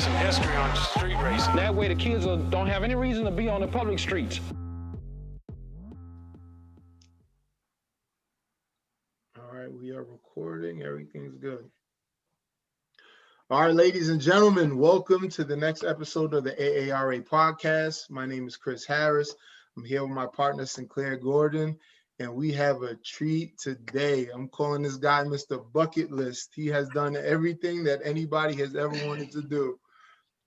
some history on street racing. That way the kids don't have any reason to be on the public streets. All right, we are recording. Everything's good. All right, ladies and gentlemen, welcome to the next episode of the AARA podcast. My name is Chris Harris. I'm here with my partner, Sinclair Gordon, and we have a treat today. I'm calling this guy Mr. Bucket List. He has done everything that anybody has ever wanted to do.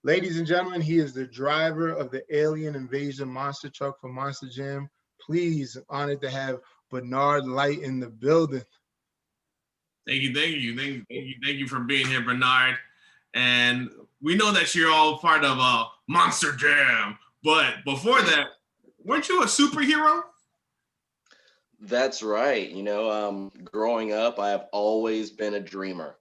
Ladies and gentlemen, he is the driver of the Alien Invasion monster truck for Monster Jam. Please, honored to have Bernard Lyght in the building. Thank you for being here, Bernard. And we know that you're all part of Monster Jam, but before that, weren't you a superhero? That's right. Growing up, I have always been a dreamer.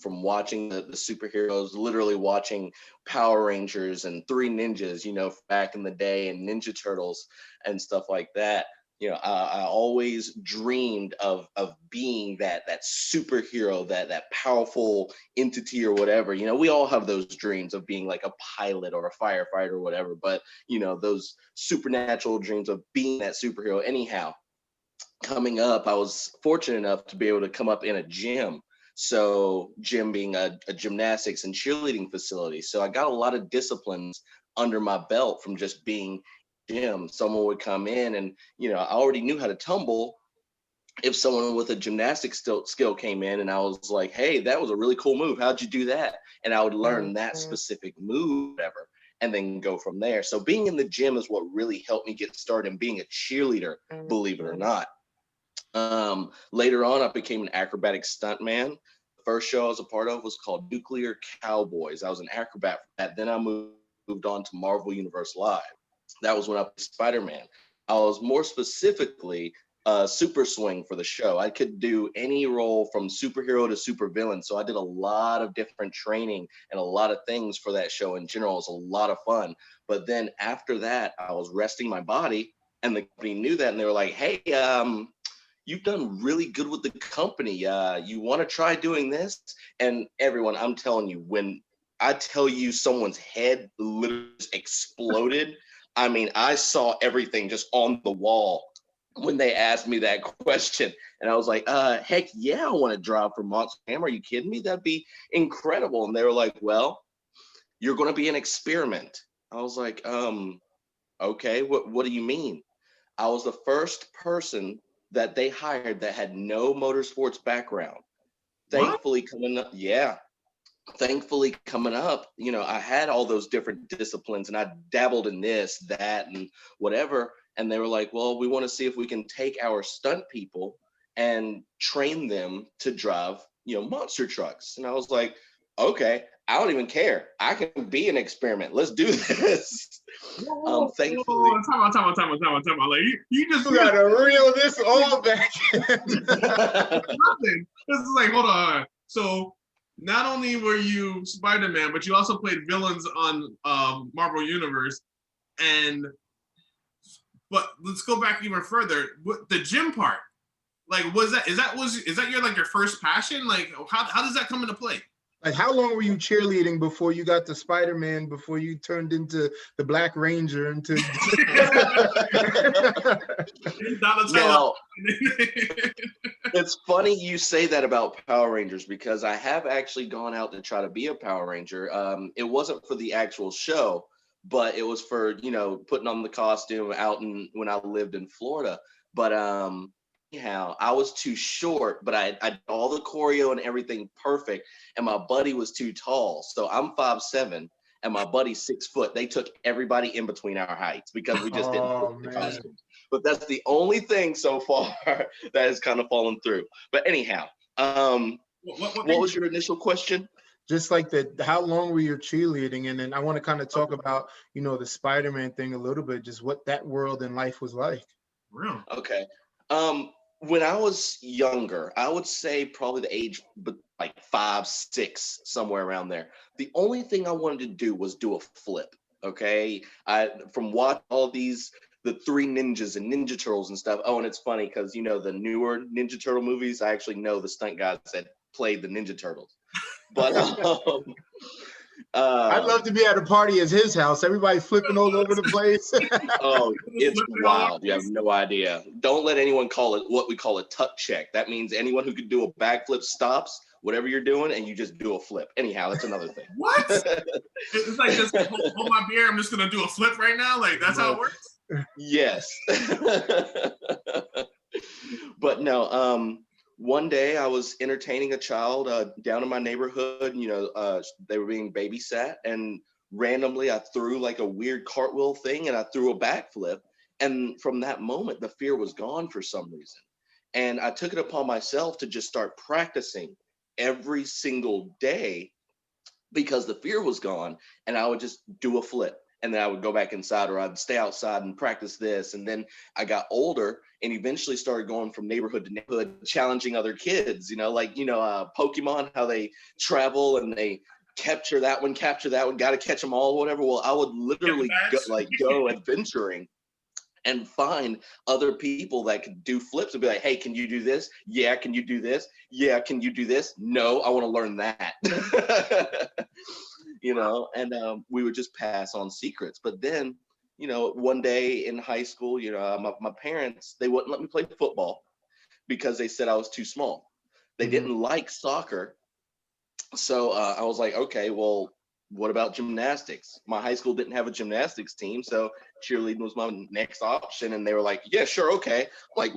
From watching the superheroes, literally watching Power Rangers and Three Ninjas, back in the day, and Ninja Turtles and stuff like that. I always dreamed of being that superhero, that powerful entity or whatever. We all have those dreams of being like a pilot or a firefighter or whatever, but those supernatural dreams of being that superhero. Anyhow, coming up, I was fortunate enough to be able to come up in a gym. So gym being a gymnastics and cheerleading facility. So I got a lot of disciplines under my belt from just being gym. Someone would come in and, I already knew how to tumble. If someone with a gymnastics skill came in and I was like, hey, that was a really cool move. How'd you do that? And I would learn that specific move, whatever, and then go from there. So being in the gym is what really helped me get started and being a cheerleader, believe it or not. Later on, I became an acrobatic stuntman. The first show I was a part of was called Nuclear Cowboys. I was an acrobat for that. Then I moved on to Marvel Universe Live. That was when I played Spiderman. I was more specifically super swing for the show. I could do any role from superhero to supervillain. So I did a lot of different training and a lot of things for that show in general. It was a lot of fun. But then after that, I was resting my body, and the company knew that, and they were like, hey, you've done really good with the company. You want to try doing this? And everyone, I'm telling you, when I tell you someone's head literally exploded, I mean, I saw everything just on the wall when they asked me that question. And I was like, heck yeah, I want to drive for Monster Jam. Are you kidding me? That'd be incredible. And they were like, well, you're going to be an experiment. I was like, okay, what do you mean? I was the first person that they hired that had no motorsports background. Thankfully, coming up, I had all those different disciplines and I dabbled in this, that, and whatever. And they were like, well, we want to see if we can take our stunt people and train them to drive, monster trucks. And I was like, okay, I don't even care. I can be an experiment. Let's do this. Thankfully. Time out. Like, you just got to reel this all back in. Nothing. This is like, hold on. So not only were you Spider-Man, but you also played villains on Marvel Universe. But let's go back even further. The gym part, like, is that your first passion? Like, how does that come into play? Like, how long were you cheerleading before you got to Spider-Man, before you turned into the Black Ranger? Now, it's funny you say that about Power Rangers, because I have actually gone out to try to be a Power Ranger. It wasn't for the actual show, but it was for, putting on the costume when I lived in Florida. But anyhow, I was too short, but I did all the choreo and everything perfect, and my buddy was too tall. So I'm 5'7", and my buddy's 6 foot. They took everybody in between our heights because we just didn't fit the costumes. But that's the only thing so far that has kind of fallen through. But anyhow, what was your initial question? Just like how long were you cheerleading? And then I want to kind of talk about, the Spider-Man thing a little bit, just what that world and life was like. Real. Okay. When I was younger, I would say probably the age like 5, 6, somewhere around there. The only thing I wanted to do was do a flip. Okay. From watching all these, the Three Ninjas and Ninja Turtles and stuff. Oh, and it's funny because, the newer Ninja Turtle movies, I actually know the stunt guys that played the Ninja Turtles. But love to be at a party at his house. Everybody flipping all over the place. Oh, it's Flipping all wild. You have no idea. Don't let anyone call it what we call a tuck check. That means anyone who could do a backflip stops whatever you're doing and you just do a flip. Anyhow, that's another thing. What? It's like just hold my beer. I'm just gonna do a flip right now. Like that's how it works. Yes. But no, one day I was entertaining a child down in my neighborhood. They were being babysat, and randomly I threw like a weird cartwheel thing and I threw a backflip. And from that moment, the fear was gone for some reason. And I took it upon myself to just start practicing every single day because the fear was gone, and I would just do a flip. And then I would go back inside, or I'd stay outside and practice this. And then I got older and eventually started going from neighborhood to neighborhood, challenging other kids, Pokemon, how they travel and they capture that one, got to catch them all, whatever. Well, I would literally go adventuring and find other people that could do flips and be like, hey, can you do this? Yeah, can you do this? Yeah, can you do this? No, I want to learn that. And we would just pass on secrets. But then, one day in high school, my parents, they wouldn't let me play football because they said I was too small. They didn't like soccer. So I was like, okay, well, what about gymnastics? My high school didn't have a gymnastics team, so cheerleading was my next option. And they were like, yeah, sure, okay. I'm like,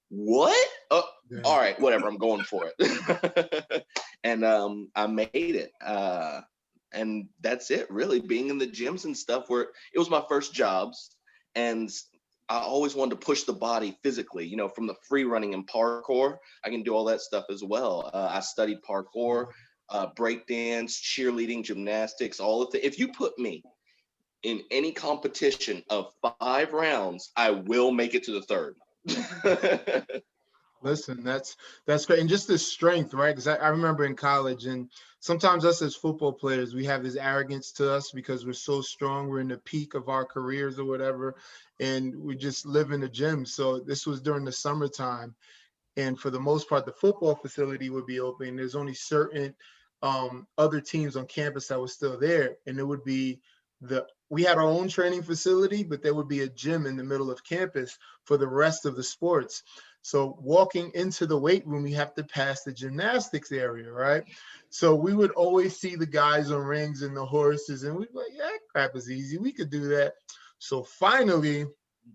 what? Oh, yeah. All right, whatever, I'm going for it. And I made it. And that's it, really, being in the gyms and stuff, where it was my first jobs. And I always wanted to push the body physically, from the free running and parkour. I can do all that stuff as well. I studied parkour, breakdance, cheerleading, gymnastics, all of it. If you put me in any competition of 5 rounds, I will make it to the 3rd. Listen, that's great. And just the strength, right? Because I remember in college, and sometimes us as football players, we have this arrogance to us because we're so strong. We're in the peak of our careers or whatever, and we just live in the gym. So this was during the summertime. And for the most part, the football facility would be open. There's only certain other teams on campus that were still there. And it would be we had our own training facility, but there would be a gym in the middle of campus for the rest of the sports. So walking into the weight room, you have to pass the gymnastics area, right? So we would always see the guys on rings and the horses, and we'd be like, yeah, that crap is easy. We could do that. So finally,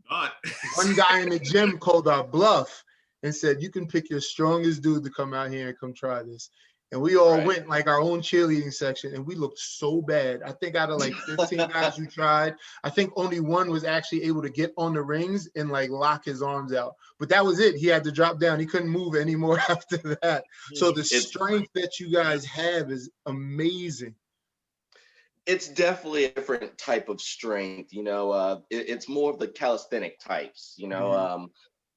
one guy in the gym called our bluff and said, you can pick your strongest dude to come out here and come try this. And we all went like our own cheerleading section, and we looked so bad. I think out of like 15 guys who tried, I think only one was actually able to get on the rings and like lock his arms out. But that was it. He had to drop down. He couldn't move anymore after that. So the strength that you guys have is amazing. It's definitely a different type of strength. It's more of the calisthenic types,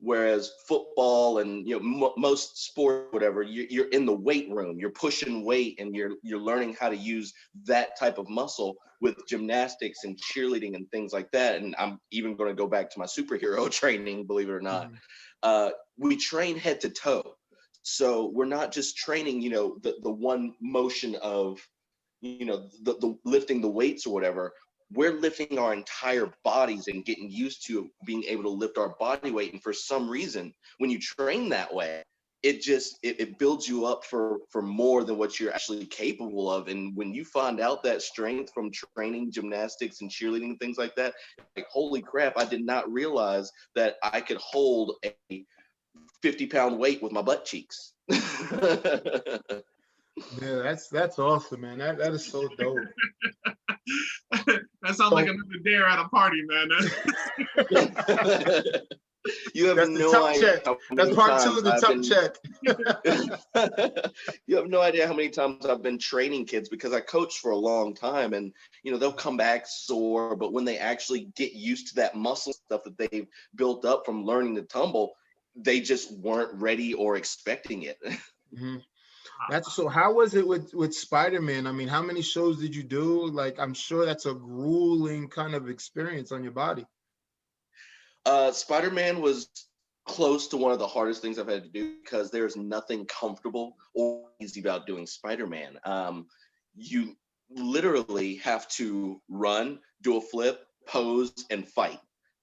whereas football and most sport, whatever, you're in the weight room, you're pushing weight, and you're learning how to use that type of muscle. With gymnastics and cheerleading and things like that, and I'm even going to go back to my superhero training, believe it or not. We train head to toe, so we're not just training the one motion of the lifting the weights or whatever. We're lifting our entire bodies and getting used to being able to lift our body weight. And for some reason, when you train that way, it builds you up for more than what you're actually capable of. And when you find out that strength from training gymnastics and cheerleading and things like that, like, holy crap, I did not realize that I could hold a 50-pound weight with my butt cheeks. Yeah, that's awesome, man. That is so dope. That sounds like another dare at a party, man. You have no idea. That's part 2 of the tuck check. You have no idea how many times I've been training kids, because I coached for a long time, and they'll come back sore, but when they actually get used to that muscle stuff that they've built up from learning to tumble, they just weren't ready or expecting it. Mm-hmm. So how was it with Spiderman? I mean, how many shows did you do? Like, I'm sure that's a grueling kind of experience on your body. Spiderman was close to one of the hardest things I've had to do, because there's nothing comfortable or easy about doing Spiderman. literally have to run, do a flip, pose, and fight.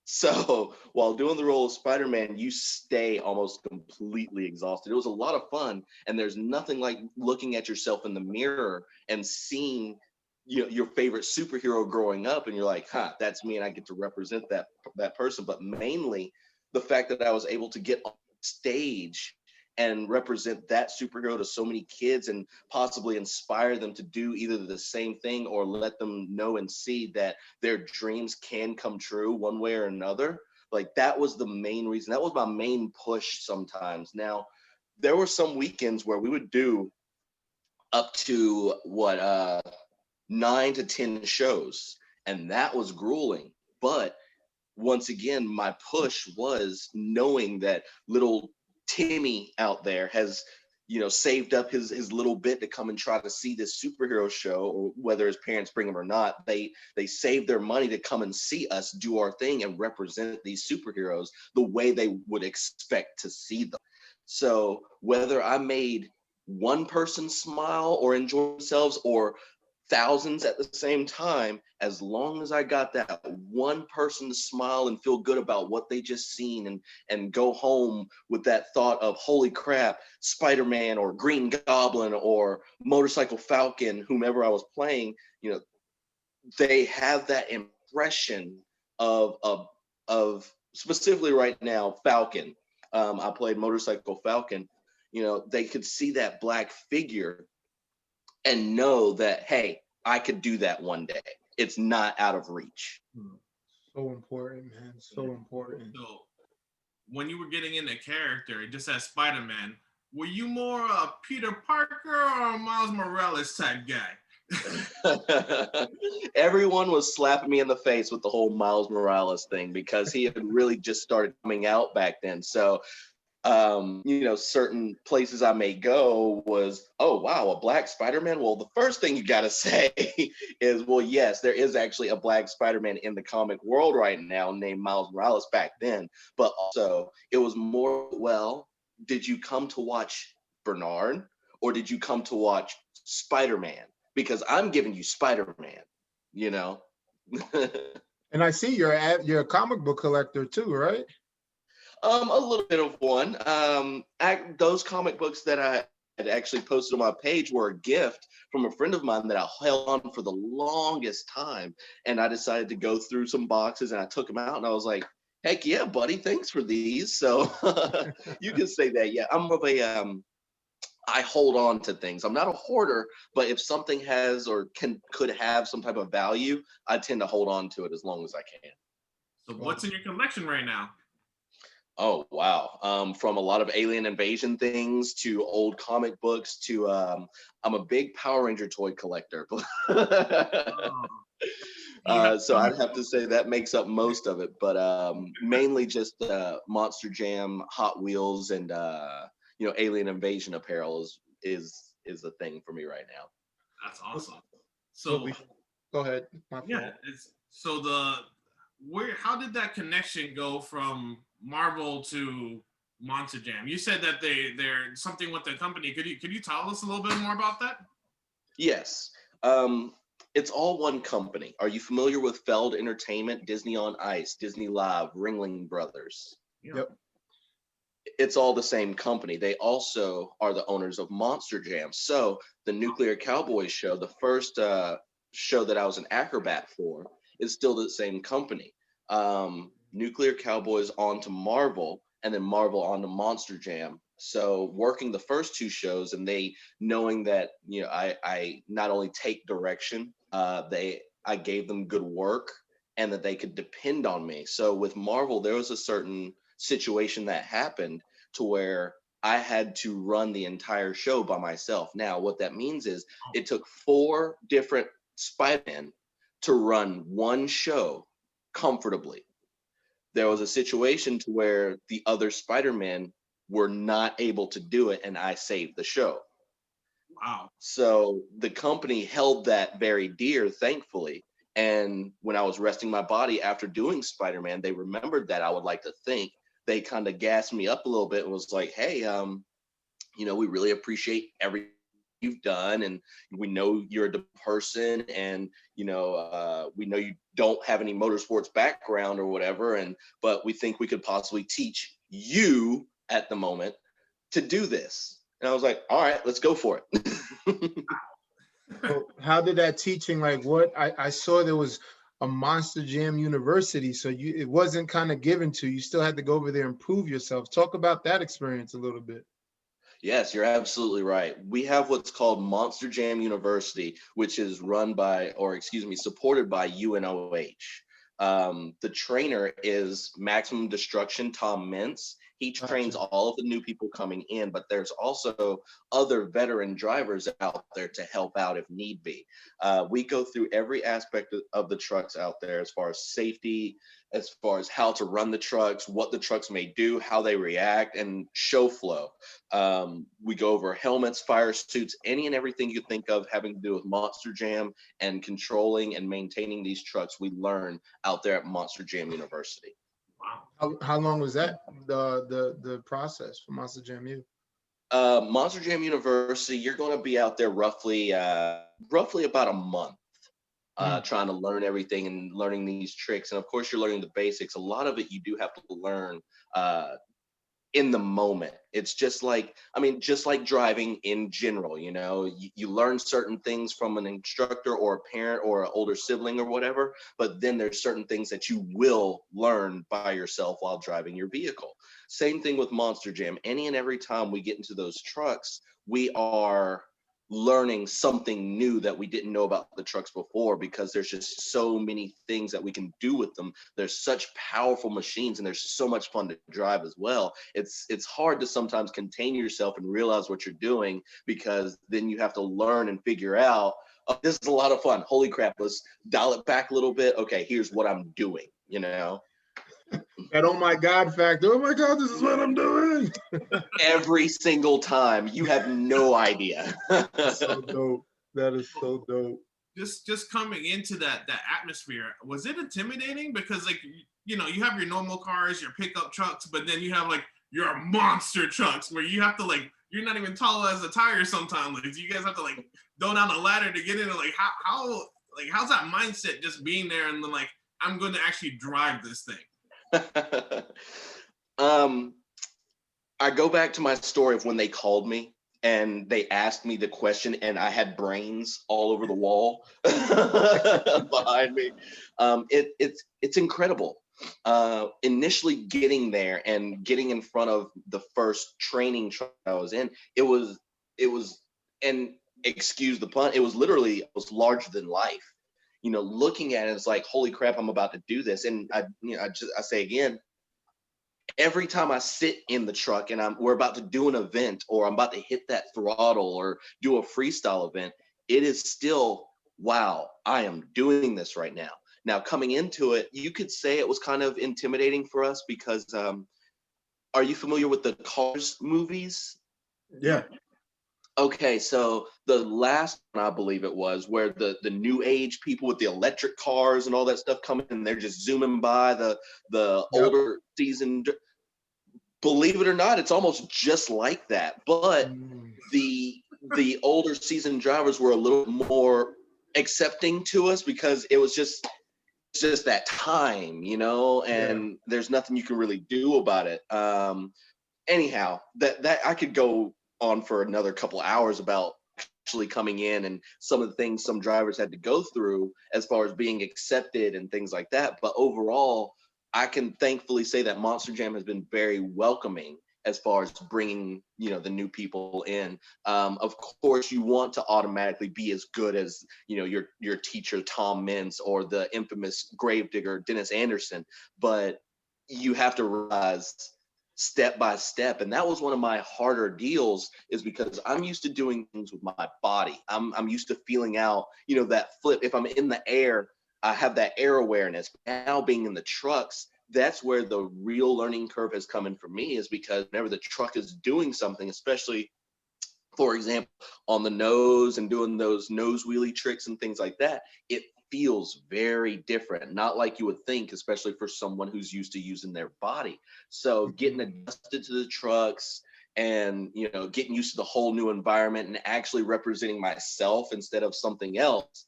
So while doing the role of Spider-Man, you stay almost completely exhausted. It was a lot of fun, and there's nothing like looking at yourself in the mirror and seeing your favorite superhero growing up, and you're like, huh, that's me, and I get to represent that person. But mainly the fact that I was able to get on stage and represent that superhero to so many kids and possibly inspire them to do either the same thing or let them know and see that their dreams can come true one way or another. Like, that was the main reason. That was my main push sometimes. Now, there were some weekends where we would do up to 9 to 10 shows, and that was grueling. But once again, my push was knowing that little Timmy out there has, saved up his little bit to come and try to see this superhero show, or whether his parents bring him or not, they save their money to come and see us do our thing and represent these superheroes the way they would expect to see them. So whether I made one person smile or enjoy themselves, or thousands at the same time, as long as I got that one person to smile and feel good about what they just seen and go home with that thought of, holy crap, Spider-Man or Green Goblin or Motorcycle Falcon, whomever I was playing, they have that impression of specifically right now, Falcon. I played Motorcycle Falcon. They could see that black figure and know that, hey, I could do that one day. It's not out of reach. So important, man. So important. So when you were getting into character, just as Spider-Man, were you more a Peter Parker or a Miles Morales type guy? Everyone was slapping me in the face with the whole Miles Morales thing because he had really just started coming out back then. So certain places I may go was, oh, wow, a black Spider-Man. Well, the first thing you got to say is, well, yes, there is actually a black Spider-Man in the comic world right now named Miles Morales back then. But also it was more, well, did you come to watch Bernard or did you come to watch Spider-Man? Because I'm giving you Spider-Man, And I see you're a comic book collector too, right? A little bit of one. Those comic books that I had actually posted on my page were a gift from a friend of mine that I held on for the longest time. And I decided to go through some boxes and I took them out and I was like, heck yeah, buddy, thanks for these. So you can say that. Yeah, I'm more of a, I hold on to things. I'm not a hoarder, but if something has or could have some type of value, I tend to hold on to it as long as I can. So what's in your collection right now? Oh, wow. From a lot of alien invasion things to old comic books to I'm a big Power Ranger toy collector. So I'd have to say that makes up most of it, but mainly just Monster Jam, Hot Wheels, and alien invasion apparel is the thing for me right now. That's awesome. So go ahead. Yeah, how did that connection go from Marvel to Monster Jam? You said that they're something with the company. Could you tell us a little bit more about that? Yes. It's all one company. Are you familiar with Feld Entertainment, Disney on Ice, Disney Live, Ringling Brothers? Yep. It's all the same company. They also are the owners of Monster Jam. So the Nuclear Cowboys show, the first show that I was an acrobat for, is still the same company. Nuclear Cowboys onto Marvel, and then Marvel onto Monster Jam. So working the first two shows, and they knowing that I not only take direction, I gave them good work, and that they could depend on me. So with Marvel, there was a certain situation that happened to where I had to run the entire show by myself. Now, what that means is it took 4 different Spider-Men to run one show comfortably. There was a situation to where the other Spider-Men were not able to do it, and I saved the show. Wow. So the company held that very dear, thankfully. And when I was resting my body after doing Spider-Man, they remembered that, I would like to think. They kind of gassed me up a little bit and was like, hey, we really appreciate everything you've done, and we know you're the person, and we know you don't have any motorsports background or whatever, but we think we could possibly teach you at the moment to do this. And I was like, all right, let's go for it. So how did that teaching, like what I saw there was a Monster Jam University, so it wasn't kind of given to you, still had to go over there and prove yourself. Talk about that experience a little bit. Yes, you're absolutely right. We have what's called Monster Jam University, which is supported by UNOH. The trainer is Maximum Destruction Tom Mintz. He trains all of the new people coming in, but there's also other veteran drivers out there to help out if need be. We go through every aspect of the trucks out there, as far as safety, as far as how to run the trucks, what the trucks may do, how they react, and show flow. We go over helmets, fire suits, any and everything you think of having to do with Monster Jam and controlling and maintaining these trucks, we learn out there at Monster Jam University. Wow. How long was that, the process for Monster Jam U? Monster Jam University, you're going to be out there roughly about a month, trying to learn everything and learning these tricks. And of course, you're learning the basics. A lot of it you do have to learn in the moment. It's just like driving in general. You learn certain things from an instructor or a parent or an older sibling or whatever, but then there's certain things that you will learn by yourself while driving your vehicle. Same thing with Monster Jam. Any and every time we get into those trucks, we are learning something new that we didn't know about the trucks before, because there's just so many things that we can do with them. There's such powerful machines, and there's so much fun to drive as well. It's hard to sometimes contain yourself and realize what you're doing, because then you have to learn and figure out, oh, this is a lot of fun. Holy crap, let's dial it back a little bit. Okay, here's what I'm doing, That oh my God factor. Oh my God, this is what I'm doing. Every single time. You have no idea. So dope. That is so dope. Just coming into that atmosphere, was it intimidating? Because you have your normal cars, your pickup trucks, but then you have your monster trucks where you have to you're not even tall as a tire sometimes. You guys have to go down a ladder to get in. How's that mindset, just being there and then I'm going to actually drive this thing? I go back to my story of when they called me and they asked me the question, and I had brains all over the wall behind me. It's incredible. Initially getting there and getting in front of the first training truck I was in, it was, and excuse the pun, it was larger than life. Looking at it, it's like, holy crap, I'm about to do this. And I say again, every time I sit in the truck and we're about to do an event, or I'm about to hit that throttle or do a freestyle event, it is still, wow, I am doing this right now. Now, coming into it, you could say it was kind of intimidating for us because, are you familiar with the Cars movies? Yeah. Okay, so the last one, I believe it was, where the new age people with the electric cars and all that stuff come in, and they're just zooming by the older seasoned. Believe it or not, it's almost just like that. But the older seasoned drivers were a little more accepting to us, because it was just that time, and there's nothing you can really do about it. Anyhow, that I could go on for another couple hours about actually coming in and some of the things some drivers had to go through as far as being accepted and things like that. But overall, I can thankfully say that Monster Jam has been very welcoming as far as bringing, the new people in. Of course, you want to automatically be as good as, your teacher, Tom Mintz, or the infamous gravedigger, Dennis Anderson, but you have to realize step by step. And that was one of my harder deals, is because I'm used to doing things with my body. I'm used to feeling out, that flip. If I'm in the air, I have that air awareness. Now being in the trucks, that's where the real learning curve has come in for me, is because whenever the truck is doing something, especially, for example, on the nose and doing those nose wheelie tricks and things like that, it feels very different, not like you would think, especially for someone who's used to using their body. So getting adjusted to the trucks and, you know, getting used to the whole new environment and actually representing myself instead of something else,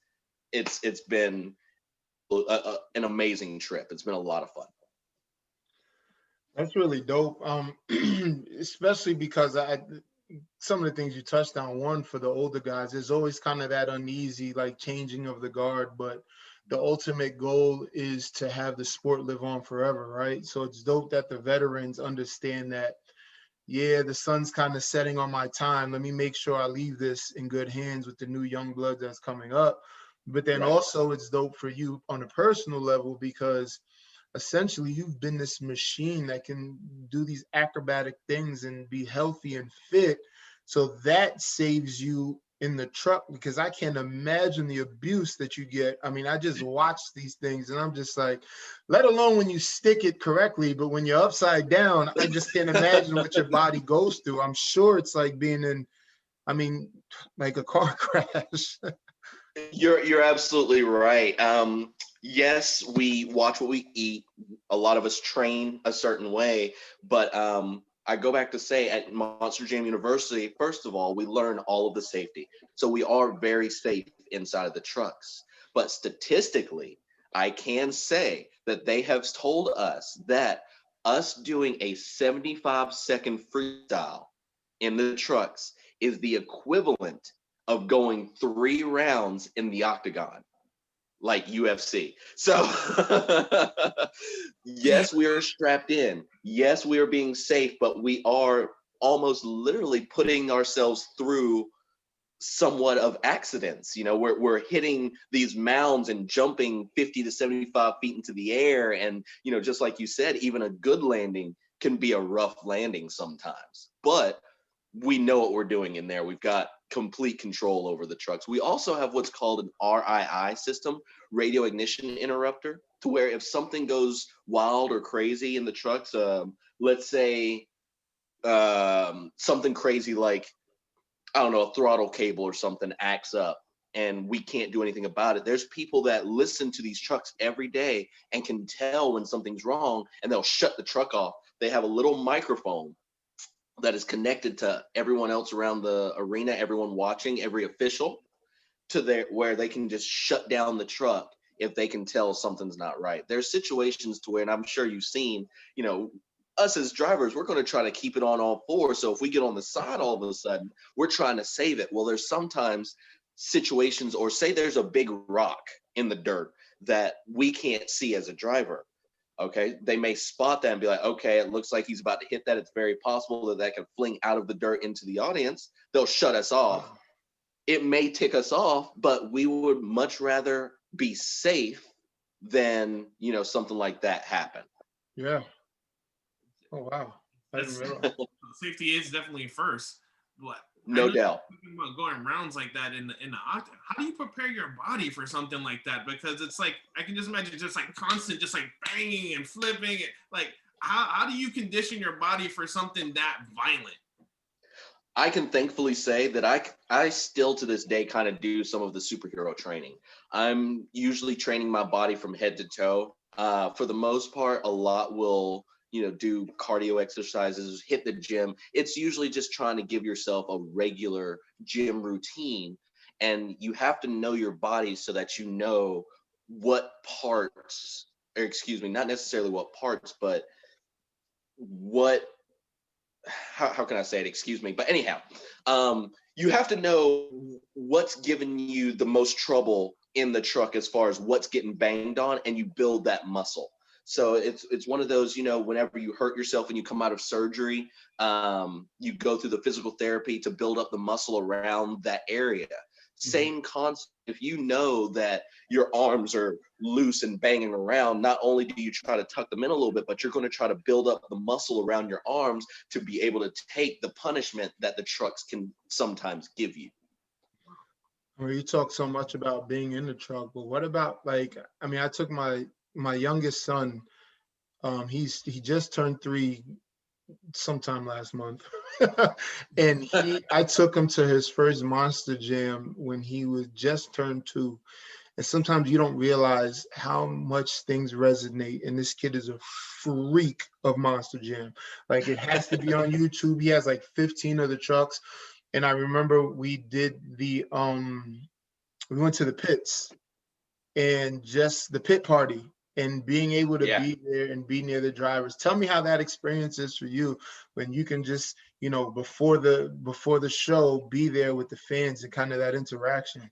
it's been an amazing trip. It's been a lot of fun. That's really dope. Especially because some of the things you touched on, one, for the older guys, there's always kind of that uneasy, like, changing of the guard, but the ultimate goal is to have the sport live on forever, right? So it's dope that the veterans understand that, yeah, the sun's kind of setting on my time. Let me make sure I leave this in good hands with the new young blood that's coming up. But then Right. also it's dope for you on a personal level, because essentially you've been this machine that can do these acrobatic things and be healthy and fit. So that saves you in the truck, because I can't imagine the abuse that you get. I mean, I just watch these things and I'm just like, let alone when you stick it correctly, but when you're upside down, I just can't imagine what your body goes through. I'm sure it's like being in, I mean, like a car crash. You're absolutely right. Yes, we watch what we eat. A lot of us train a certain way, but I go back to say at Monster Jam University, first of all, we learn all of the safety. So we are very safe inside of the trucks. But statistically, I can say that they have told us that us doing a 75-second freestyle in the trucks is the equivalent of going 3 rounds in the octagon, like UFC. So yes, we are strapped in. Yes, we are being safe, but we are almost literally putting ourselves through somewhat of accidents. You know, we're hitting these mounds and jumping 50 to 75 feet into the air. And, you know, just like you said, even a good landing can be a rough landing sometimes. But we know what we're doing in there. We've got complete control over the trucks. We also have what's called an RII system, radio ignition interrupter, to where if something goes wild or crazy in the trucks, let's say something crazy like, I don't know, a throttle cable or something acts up and we can't do anything about it. There's people that listen to these trucks every day and can tell when something's wrong, and they'll shut the truck off. They have a little microphone that is connected to everyone else around the arena, everyone watching, every official, to where they can just shut down the truck if they can tell something's not right. There's situations to where, and I'm sure you've seen, you know, us as drivers, we're going to try to keep it on all fours. So if we get on the side all of a sudden, we're trying to save it. Well, there's sometimes situations, or say there's a big rock in the dirt that we can't see as a driver. Okay, they may spot that and be like, okay, it looks like he's about to hit that. It's very possible that that can fling out of the dirt into the audience. They'll shut us off. It may tick us off, but we would much rather be safe than, you know, something like that happen. Yeah. Oh, wow. I didn't realize. Safety is definitely first. But No doubt. Talking about going rounds like that in the octagon, how do you prepare your body for something like that? Because it's like, I can just imagine just like constant, just like banging and flipping. Like, how do you condition your body for something that violent? I can thankfully say that I still to this day kind of do some of the superhero training. I'm usually training my body from head to toe. For the most part, a lot will, you know, do cardio exercises, hit the gym. It's usually just trying to give yourself a regular gym routine. And you have to know your body so that you know what parts, or excuse me, not necessarily what parts, but what, how can I say it? Excuse me. But anyhow, you have to know what's giving you the most trouble in the truck as far as what's getting banged on, and you build that muscle. So it's one of those, you know, whenever you hurt yourself and you come out of surgery, you go through the physical therapy to build up the muscle around that area. Same concept. If you know that your arms are loose and banging around, not only do you try to tuck them in a little bit, but you're going to try to build up the muscle around your arms to be able to take the punishment that the trucks can sometimes give you. Well, you talk so much about being in the truck, but what about, like, I mean, I took my youngest son, he just turned 3 sometime last month. And I took him to his first Monster Jam when he was just turned 2. And sometimes you don't realize how much things resonate. And this kid is a freak of Monster Jam. Like, it has to be on YouTube. He has like 15 of the trucks. And I remember we did we went to the pits and just the pit party and being able to be there and be near the drivers. Tell me how that experience is for you when you can just, you know, before the show, be there with the fans and kind of that interaction.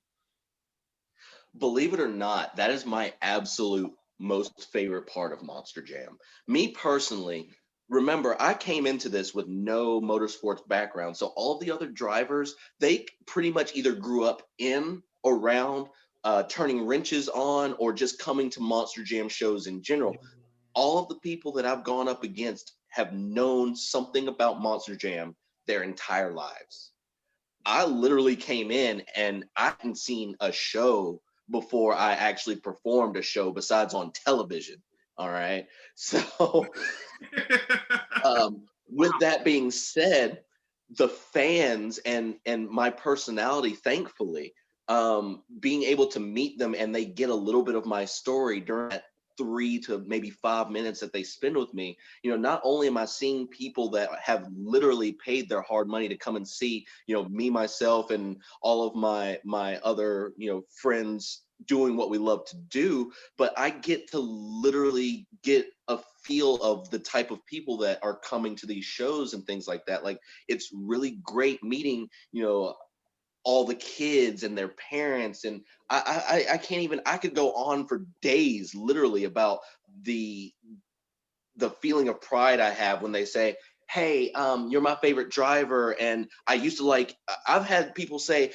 Believe it or not, that is my absolute most favorite part of Monster Jam. Me personally, remember, I came into this with no motorsports background. So all of the other drivers, they pretty much either grew up in, around, turning wrenches on, or just coming to Monster Jam shows in general. All of the people that I've gone up against have known something about Monster Jam their entire lives. I literally came in and I hadn't seen a show before I actually performed a show besides on television. All right. So with that being said, the fans and my personality, thankfully, being able to meet them and they get a little bit of my story during that 3 to maybe 5 minutes that they spend with me, you know, not only am I seeing people that have literally paid their hard money to come and see, you know, me, myself, and all of my other, you know, friends doing what we love to do, but I get to literally get a feel of the type of people that are coming to these shows and things like that. Like, it's really great meeting, you know, all the kids and their parents. And I can't even, I could go on for days literally about the feeling of pride I have when they say, hey, you're my favorite driver. And I used to like, I've had people say,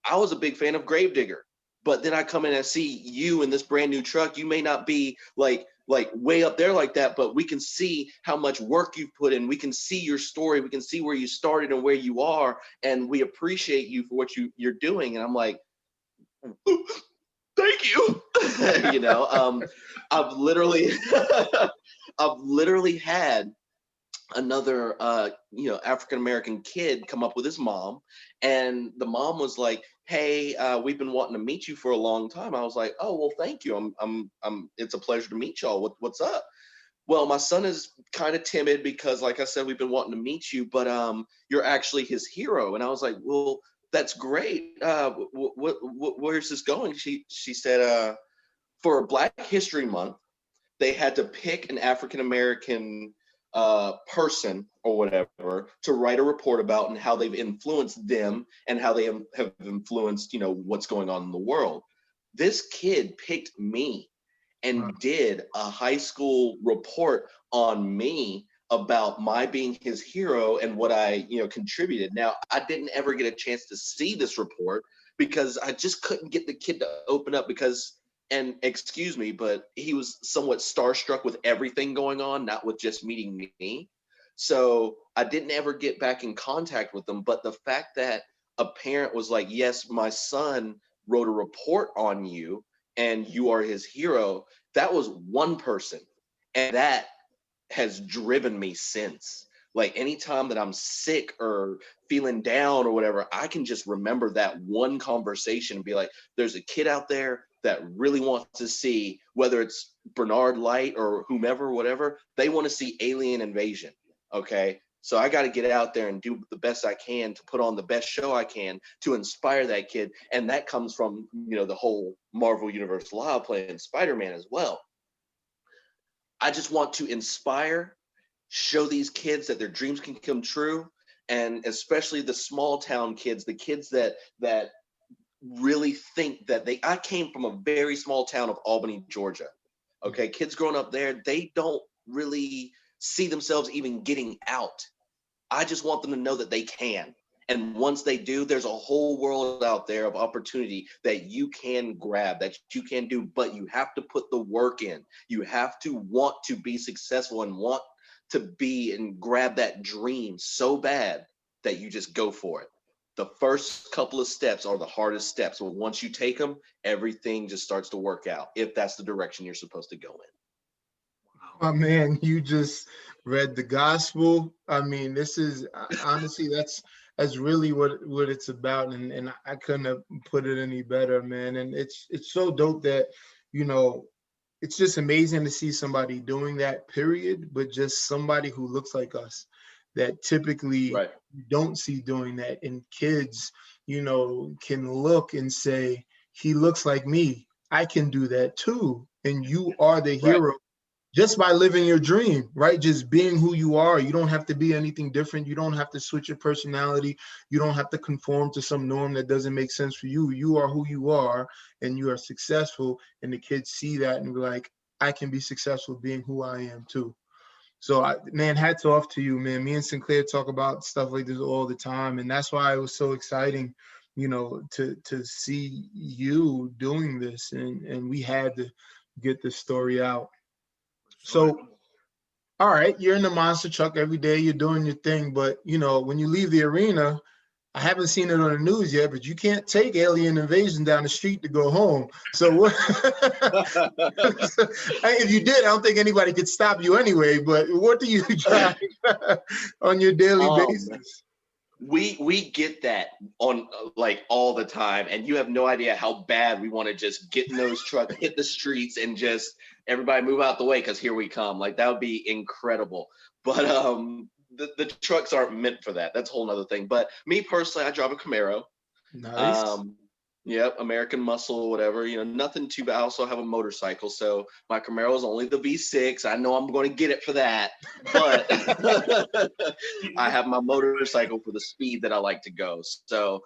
I was a big fan of Gravedigger, but then I come in and see you in this brand new truck. You may not be like way up there like that, but we can see how much work you've put in. We can see your story. We can see where you started and where you are. And we appreciate you for what you're doing. And I'm like, thank you. You know, I've literally had another you know, African-American kid come up with his mom, and the mom was like, hey, we've been wanting to meet you for a long time. I was like, oh, well, thank you. I'm it's a pleasure to meet y'all. What's up? Well, my son is kind of timid because, like I said, we've been wanting to meet you, but you're actually his hero. And I was like, well, that's great. Where's this going? She said, for Black History Month, they had to pick an African-American person or whatever to write a report about and how they've influenced them and how they have influenced, you know, what's going on in the world. This kid picked me and did a high school report on me about my being his hero and what I, you know, contributed. Now, I didn't ever get a chance to see this report because I just couldn't get the kid to open up because, and excuse me, but he was somewhat starstruck with everything going on, not with just meeting me. So I didn't ever get back in contact with them. But the fact that a parent was like, yes, my son wrote a report on you and you are his hero, that was one person. And that has driven me since. Like, anytime that I'm sick or feeling down or whatever, I can just remember that one conversation and be like, there's a kid out there that really wants to see, whether it's Bernard Lyght or whomever, whatever, they want to see alien invasion. Okay. So I got to get out there and do the best I can to put on the best show I can to inspire that kid. And that comes from, you know, the whole Marvel Universe law playing Spiderman as well. I just want to inspire, show these kids that their dreams can come true. And especially the small town kids, the kids that really think that I came from a very small town of Albany, Georgia. Okay. Kids growing up there, they don't really see themselves even getting out. I just want them to know that they can. And once they do, there's a whole world out there of opportunity that you can grab, that you can do, but you have to put the work in. You have to want to be successful and want to be and grab that dream so bad that you just go for it. The first couple of steps are the hardest steps. But once you take them, everything just starts to work out if that's the direction you're supposed to go in. Oh man, you just read the gospel. I mean, this is honestly, that's really what it's about, and I couldn't have put it any better, man. And it's so dope that, you know, it's just amazing to see somebody doing that, period, but just somebody who looks like us that typically Right. you don't see doing that. And kids, you know, can look and say, he looks like me. I can do that too. And you are the Right. hero just by living your dream, right? Just being who you are. You don't have to be anything different. You don't have to switch your personality. You don't have to conform to some norm that doesn't make sense for you. You are who you are, and you are successful. And the kids see that and be like, I can be successful being who I am too. So, man, hats off to you, man. Me and Sinclair talk about stuff like this all the time, and that's why it was so exciting, you know, to see you doing this, and we had to get this story out. So, all right, you're in the monster truck every day, you're doing your thing, but you know, when you leave the arena, I haven't seen it on the news yet, but you can't take alien invasion down the street to go home. So what if you did, I don't think anybody could stop you anyway, but what do you drive on your daily basis? We get that on like all the time, and you have no idea how bad we want to just get in those trucks, hit the streets, and just everybody move out the way because here we come. Like that would be incredible. But the trucks aren't meant for that. That's a whole nother thing. But me personally, I drive a Camaro. Nice. Yep, American Muscle, whatever, you know, nothing too bad. I also have a motorcycle, so my Camaro is only the V6. I know I'm going to get it for that, but I have my motorcycle for the speed that I like to go. So,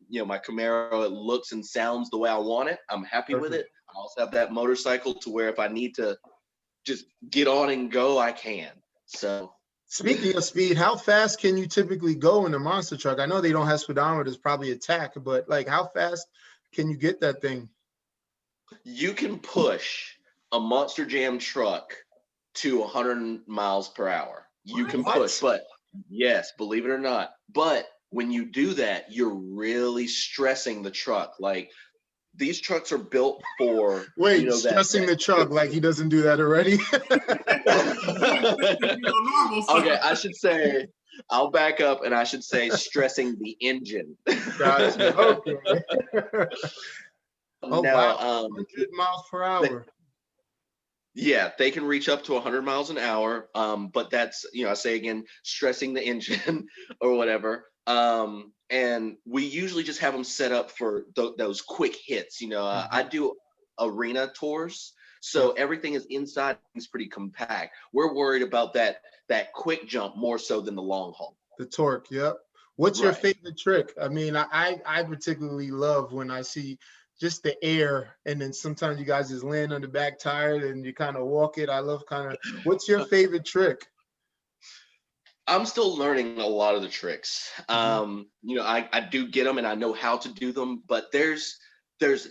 you know, my Camaro, it looks and sounds the way I want it. I'm happy with it. I also have that motorcycle to where if I need to just get on and go, I can. So. Speaking of speed, how fast can you typically go in a monster truck? I know they don't have speedometers, probably attack, but like how fast can you get that thing? You can push a Monster Jam truck to 100 miles per hour. You can push, but yes, believe it or not. But when you do that, you're really stressing the truck. Like these trucks are built for stressing the truck like he doesn't do that already. Okay, I should say I'll back up and I should say stressing the engine. Gotcha. Okay. Now, 100 miles per hour. They can reach up to 100 miles an hour. But that's, you know, I say again, stressing the engine or whatever. And we usually just have them set up for those quick hits. You know, I do arena tours, so everything is inside. It's pretty compact. We're worried about that quick jump more so than the long haul. The torque, yep. What's your favorite trick? I mean, I particularly love when I see just the air, and then sometimes you guys just land on the back tire and you kind of walk it. I love what's your favorite trick? I'm still learning a lot of the tricks. You know, I do get them and I know how to do them, but there's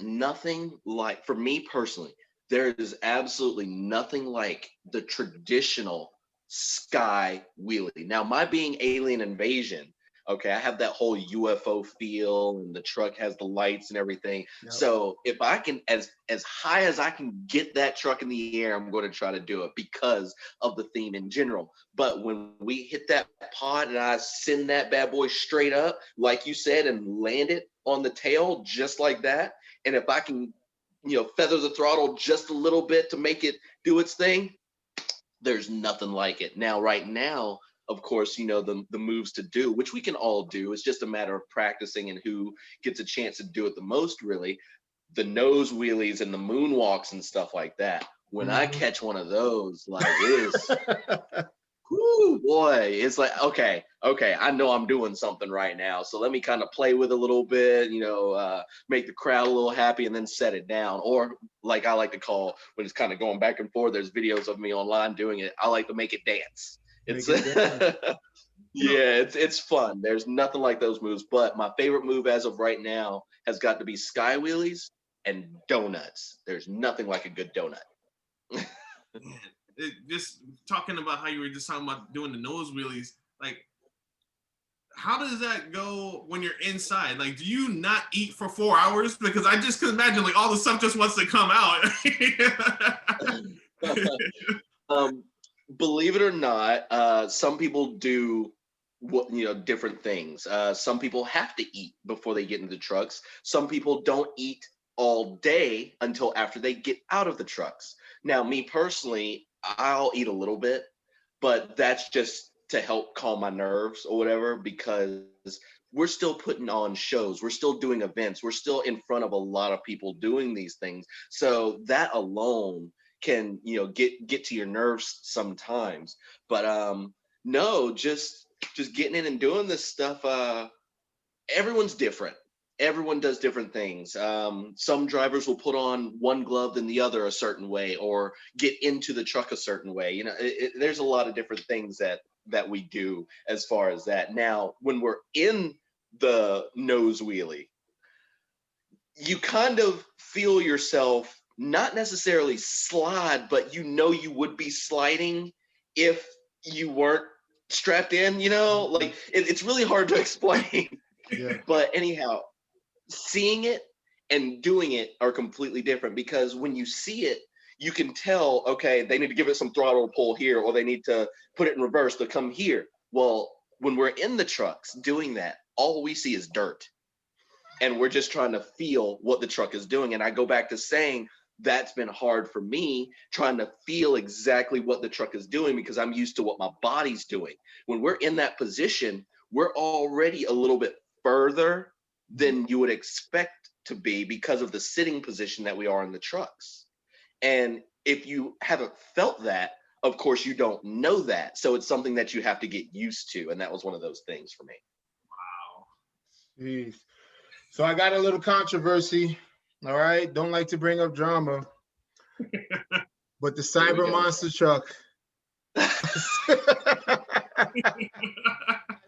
nothing like, for me personally, there is absolutely nothing like the traditional sky wheelie. Now, my being alien invasion, okay, I have that whole UFO feel, and the truck has the lights and everything. Yep. So if I can, as high as I can get that truck in the air, I'm going to try to do it because of the theme in general. But when we hit that pod and I send that bad boy straight up, like you said, and land it on the tail just like that, and if I can, you know, feather the throttle just a little bit to make it do its thing, there's nothing like it. Now, right now, of course, you know, the moves to do, which we can all do. It's just a matter of practicing and who gets a chance to do it the most, really. The nose wheelies and the moonwalks and stuff like that. When I catch one of those, like it is, whoo, boy, it's like, okay, I know I'm doing something right now. So let me kind of play with it a little bit, you know, make the crowd a little happy and then set it down. Or like I like to call, when it's kind of going back and forth, there's videos of me online doing it. I like to make it dance. It's it's fun. There's nothing like those moves, but my favorite move as of right now has got to be sky wheelies and donuts. There's nothing like a good donut. Just talking about how you were just talking about doing the nose wheelies, like how does that go when you're inside? Like, do you not eat for 4 hours? Because I just can imagine like all the stuff just wants to come out. Believe it or not, some people do what, different things. Some people have to eat before they get into the trucks. Some people don't eat all day until after they get out of the trucks. Now, me personally, I'll eat a little bit, but that's just to help calm my nerves or whatever, because we're still putting on shows, we're still doing events, we're still in front of a lot of people doing these things. So that alone can, get to your nerves sometimes. But no, just getting in and doing this stuff. Everyone's different. Everyone does different things. Some drivers will put on one glove than the other a certain way, or get into the truck a certain way. There's a lot of different things that we do as far as that. Now, when we're in the nose wheelie, you kind of feel yourself not necessarily slide, but you would be sliding if you weren't strapped in. Like it's really hard to explain. Yeah. But anyhow, seeing it and doing it are completely different, because when you see it, you can tell, okay, they need to give it some throttle pull here, or they need to put it in reverse to come here. Well, when we're in the trucks doing that, all we see is dirt. And we're just trying to feel what the truck is doing. And I go back to saying that's been hard for me, trying to feel exactly what the truck is doing, because I'm used to what my body's doing. When we're in that position, we're already a little bit further than you would expect to be because of the sitting position that we are in the trucks. And if you haven't felt that, of course, you don't know that. So it's something that you have to get used to. And that was one of those things for me. Wow. Jeez. So I got a little controversy. All right. Don't like to bring up drama. But the Cyber Monster truck.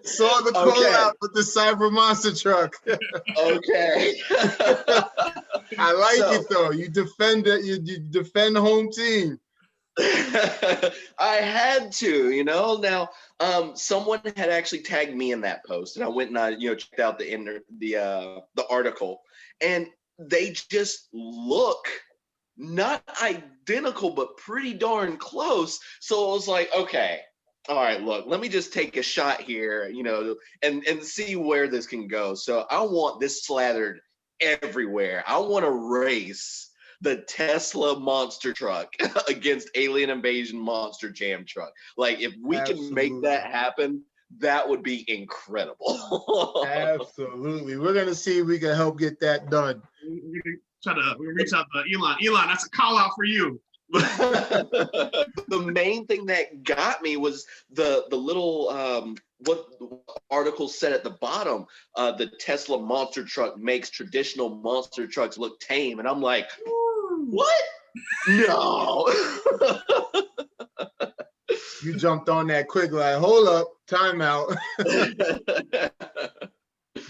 Saw the call out with the Cyber Monster truck. Okay. I like it though. You defend it. You defend the home team. I had to, Now, someone had actually tagged me in that post, and I went and I, checked out the article, and they just look not identical, but pretty darn close. So I was like, okay, all right, look, let me just take a shot here, and see where this can go. So I want this slathered everywhere. I want to race the Tesla monster truck against Alien Invasion monster jam truck. Like, if we can make that happen, that would be incredible. Absolutely. We're going to see if we can help get that done. We reach out to Elon. Elon, that's a call out for you. The main thing that got me was the little what the article said at the bottom. The Tesla monster truck makes traditional monster trucks look tame, and I'm like, what? No. You jumped on that quick, like, hold up, timeout.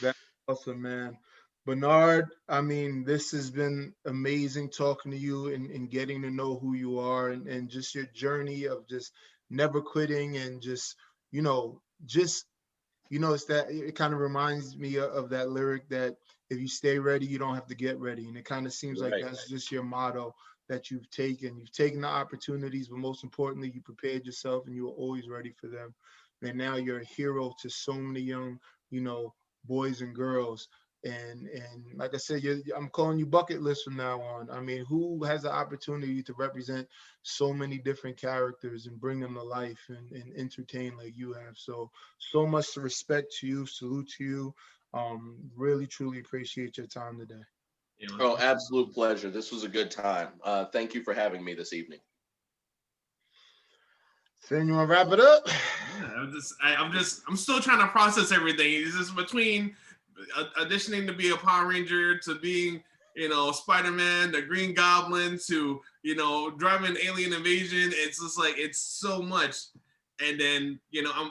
That's awesome, man. Bernard, I mean, this has been amazing talking to you and getting to know who you are, and just your journey of just never quitting, and just, it's that, it kind of reminds me of that lyric that if you stay ready, you don't have to get ready. And it kind of seems like that's just your motto that you've taken. You've taken the opportunities, but most importantly, you prepared yourself and you were always ready for them. And now you're a hero to so many young, boys and girls. And like I said, I'm calling you bucket list from now on. I mean, who has the opportunity to represent so many different characters and bring them to life and entertain like you have? So much respect to you. Salute to you. Really, truly appreciate your time today. Oh, absolute pleasure. This was a good time. Thank you for having me this evening. Finn, you want to wrap it up? Yeah, I'm still trying to process everything. It's just between auditioning to be a Power Ranger, to being, Spider-Man, the Green Goblin, to, driving Alien Invasion. It's just like, it's so much. And then,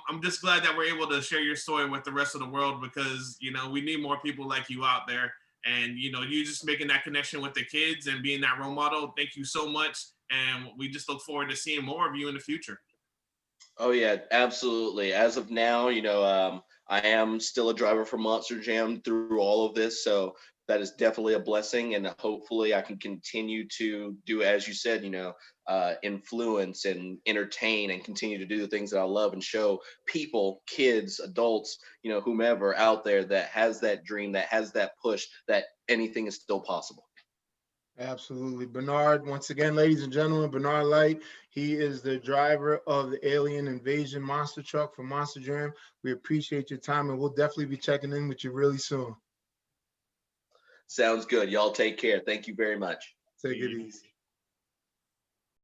I'm just glad that we're able to share your story with the rest of the world, because, we need more people like you out there. And, you just making that connection with the kids and being that role model. Thank you so much. And we just look forward to seeing more of you in the future. Oh, yeah, absolutely. As of now, I am still a driver for Monster Jam through all of this. So that is definitely a blessing, and hopefully I can continue to do, as you said, influence and entertain and continue to do the things that I love and show people, kids, adults, whomever out there that has that dream, that has that push, that anything is still possible. Absolutely. Bernard, once again, ladies and gentlemen, Bernard Lyght. He is the driver of the Alien Invasion monster truck for Monster Jam. We appreciate your time, and we'll definitely be checking in with you really soon. Sounds good. Y'all take care. Thank you very much. Take it easy.